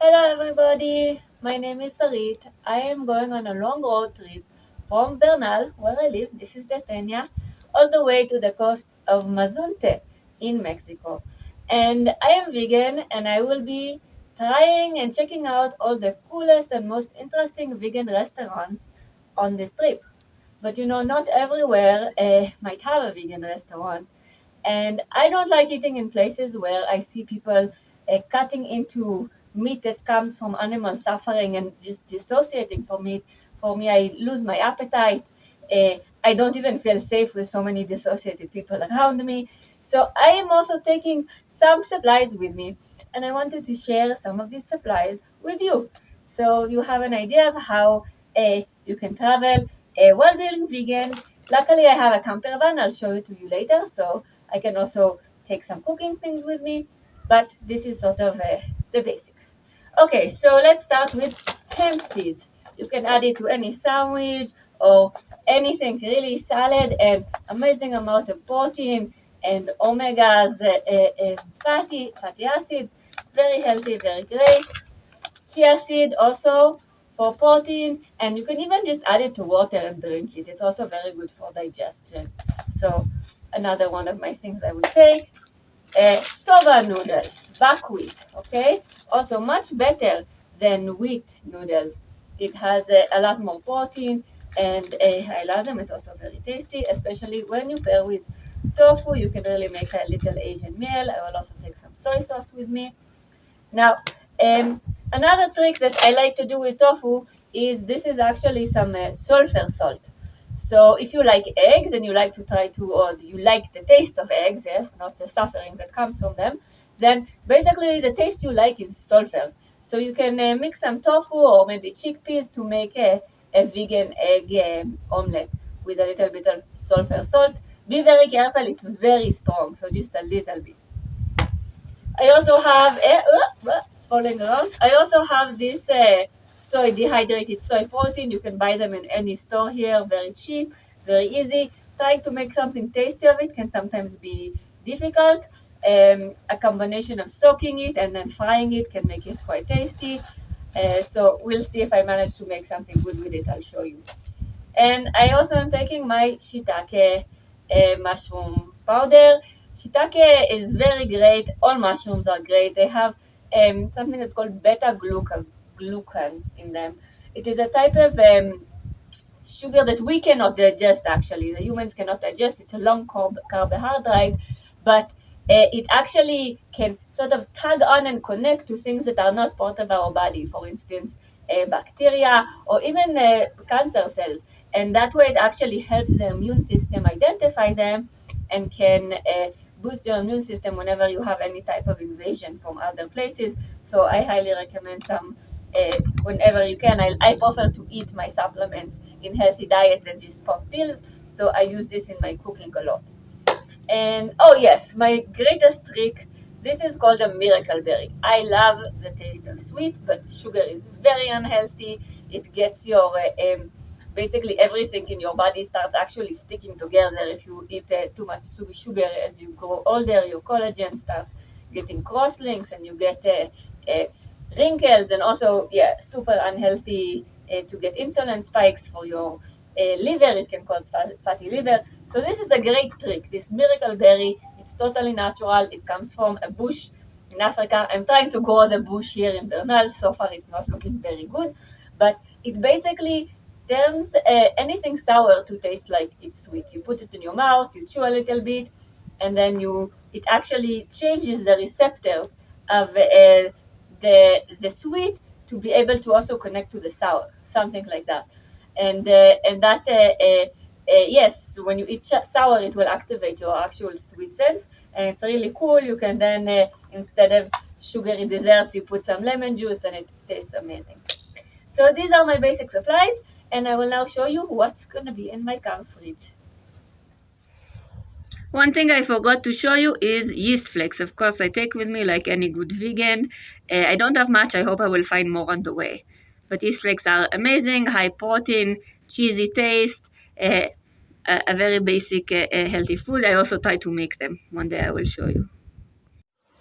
Hello everybody, my name is Sarit. I am going on a long road trip from Bernal, where I live, this is Depenia, all the way to the coast of Mazunte in Mexico. And I am vegan and I will be trying and checking out all the coolest and most interesting vegan restaurants on this trip. But not everywhere might have a vegan restaurant. And I don't like eating in places where I see people cutting into meat that comes from animal suffering and just dissociating from it. For me, I lose my appetite. I don't even feel safe with so many dissociated people around me. So I am also taking some supplies with me, and I wanted to share some of these supplies with you. So you have an idea of how you can travel while being vegan. Luckily, I have a camper van. I'll show it to you later. So I can also take some cooking things with me, but this is sort of the basics. Okay, so let's start with hemp seeds. You can add it to any sandwich or anything, really salad, and amazing amount of protein and omegas, fatty acids, very healthy, very great. Chia seed also for protein, and you can even just add it to water and drink it. It's also very good for digestion. So another one of my things I will take. Soba noodles, buckwheat, okay? Also much better than wheat noodles. It has a lot more protein, and I love them. It's also very tasty, especially when you pair with tofu. You can really make a little Asian meal. I will also take some soy sauce with me. Now, another trick that I like to do with tofu is this is actually some sulfur salt. So if you like eggs and you like to try to, or you like the taste of eggs, yes, not the suffering that comes from them, then basically the taste you like is sulfur. So you can mix some tofu or maybe chickpeas to make a vegan egg omelette with a little bit of sulfur salt. Be very careful, it's very strong, so just a little bit. I also have falling around. I also have this soy dehydrated soy protein. You can buy them in any store here. Very cheap, very easy. Trying to make something tasty of it can sometimes be difficult. A combination of soaking it and then frying it can make it quite tasty. So we'll see if I manage to make something good with it. I'll show you. And I also am taking my shiitake mushroom powder. Shiitake is very great. All mushrooms are great. They have something that's called beta glucans in them. It is a type of sugar that we cannot digest, actually. The humans cannot digest. It's a long carbohydrate, but it actually can sort of tag on and connect to things that are not part of our body. For instance, bacteria or even cancer cells. And that way it actually helps the immune system identify them and can boost your immune system whenever you have any type of invasion from other places. So I highly recommend some whenever you can. I prefer to eat my supplements in healthy diet than just pop pills. So I use this in my cooking a lot. And oh yes, my greatest trick. This is called a miracle berry. I love the taste of sweet, but sugar is very unhealthy. It gets your basically everything in your body starts actually sticking together. If you eat too much sugar as you grow older, your collagen starts getting cross-links and you get wrinkles, and also super unhealthy to get insulin spikes for your liver. It can cause fatty liver. So this is a great trick. This miracle berry, it's totally natural. It comes from a bush in Africa. I'm trying to grow the bush here in Bernal. So far it's not looking very good, but it basically turns anything sour to taste like it's sweet. You put it in your mouth, you chew a little bit, and then it actually changes the receptors of the sweet to be able to also connect to the sour, something like that. And that yes, when you eat sour, it will activate your actual sweet sense, and it's really cool. You can then instead of sugary desserts, you put some lemon juice, and it tastes amazing. So these are my basic supplies, and I will now show you what's gonna be in my car fridge. One thing I forgot to show you is yeast flakes. Of course, I take with me like any good vegan. I don't have much. I hope I will find more on the way. But yeast flakes are amazing, high protein, cheesy taste, a very basic healthy food. I also try to make them. One day I will show you.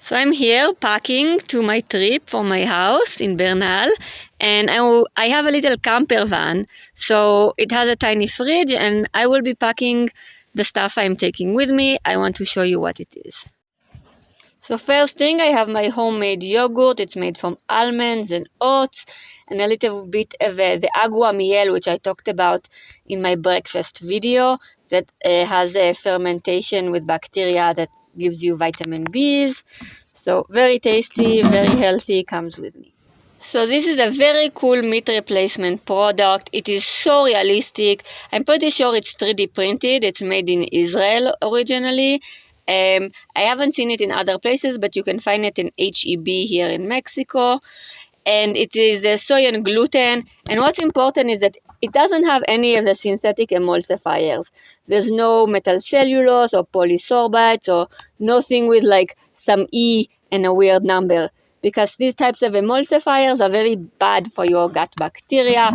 So I'm here packing to my trip for my house in Bernal, and I have a little camper van, so it has a tiny fridge, and I will be packing the stuff I'm taking with me. I want to show you what it is. So first thing, I have my homemade yogurt. It's made from almonds and oats, and a little bit of the agua miel, which I talked about in my breakfast video, that has a fermentation with bacteria that gives you vitamin B's. So very tasty, very healthy, comes with me. So this is a very cool meat replacement product. It is so realistic. I'm pretty sure it's 3D printed. It's made in Israel originally. I haven't seen it in other places, but you can find it in H-E-B here in Mexico. And it is soy and gluten. And what's important is that it doesn't have any of the synthetic emulsifiers. There's no metal cellulose or polysorbates or nothing with like some E and a weird number, because these types of emulsifiers are very bad for your gut bacteria.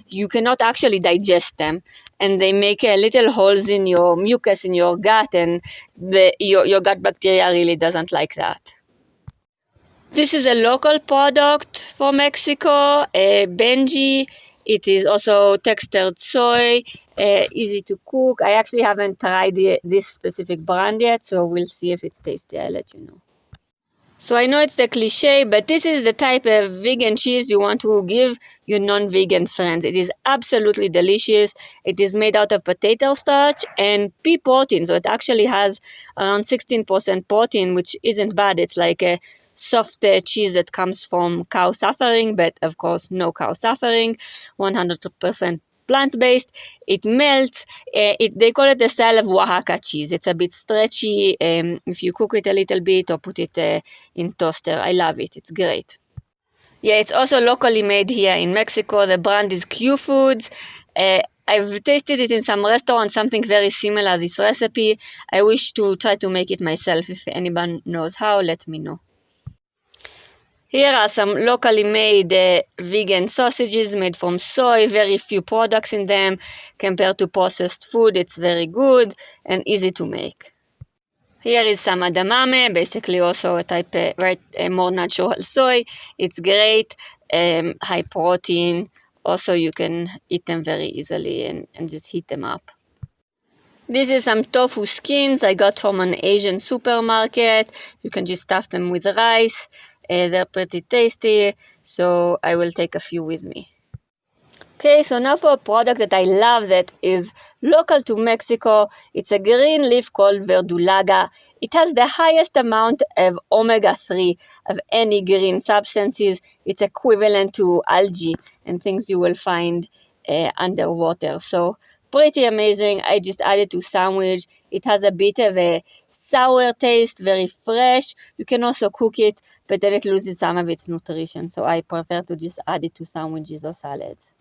You cannot actually digest them, and they make little holes in your mucus in your gut, and your gut bacteria really doesn't like that. This is a local product for Mexico, Benji. It is also textured soy, easy to cook. I actually haven't tried this specific brand yet, so we'll see if it's tasty. I'll let you know. So I know it's the cliche, but this is the type of vegan cheese you want to give your non-vegan friends. It is absolutely delicious. It is made out of potato starch and pea protein, so it actually has around 16% protein, which isn't bad. It's like a soft cheese that comes from cow suffering, but of course no cow suffering, 100% plant-based. It melts. They call it the style of Oaxaca cheese. It's a bit stretchy if you cook it a little bit or put it in toaster. I love it. It's great. Yeah, it's also locally made here in Mexico. The brand is Q Foods. I've tasted it in some restaurants, something very similar, this recipe. I wish to try to make it myself. If anyone knows how, let me know. Here are some locally made vegan sausages made from soy, very few products in them. Compared to processed food, it's very good and easy to make. Here is some edamame, basically also a type more natural soy. It's great, high protein. Also, you can eat them very easily and just heat them up. This is some tofu skins I got from an Asian supermarket. You can just stuff them with rice. They're pretty tasty, so I will take a few with me. Okay, so now for a product that I love that is local to Mexico. It's a green leaf called verdulaga. It has the highest amount of omega-3 of any green substances. It's equivalent to algae and things you will find underwater. So pretty amazing. I just added to sandwich. It has a bit of a sour taste, very fresh. You can also cook it, but then it loses some of its nutrition. So I prefer to just add it to sandwiches or salads.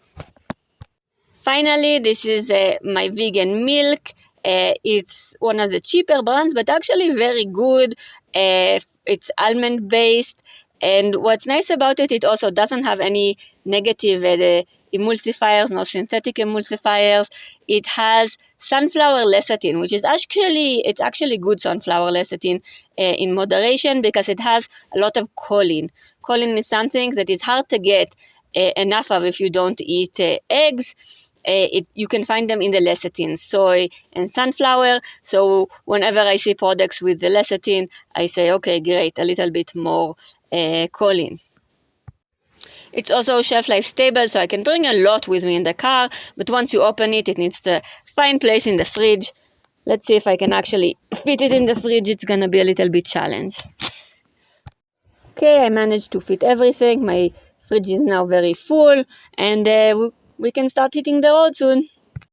Finally, this is my vegan milk. It's one of the cheaper brands, but actually very good. It's almond based. And what's nice about it, it also doesn't have any negative emulsifiers, no synthetic emulsifiers. It has sunflower lecithin, which is actually good sunflower lecithin in moderation, because it has a lot of choline. Choline is something that is hard to get enough of if you don't eat eggs. You can find them in the lecithin, soy and sunflower. So whenever I see products with the lecithin, I say, okay, great, a little bit more choline. It's also shelf life stable, so I can bring a lot with me in the car, but once you open it, it needs to find place in the fridge. Let's see if I can actually fit it in the fridge. It's gonna be a little bit challenge. Okay, I managed to fit everything. My fridge is now very full, and we can start hitting the road soon.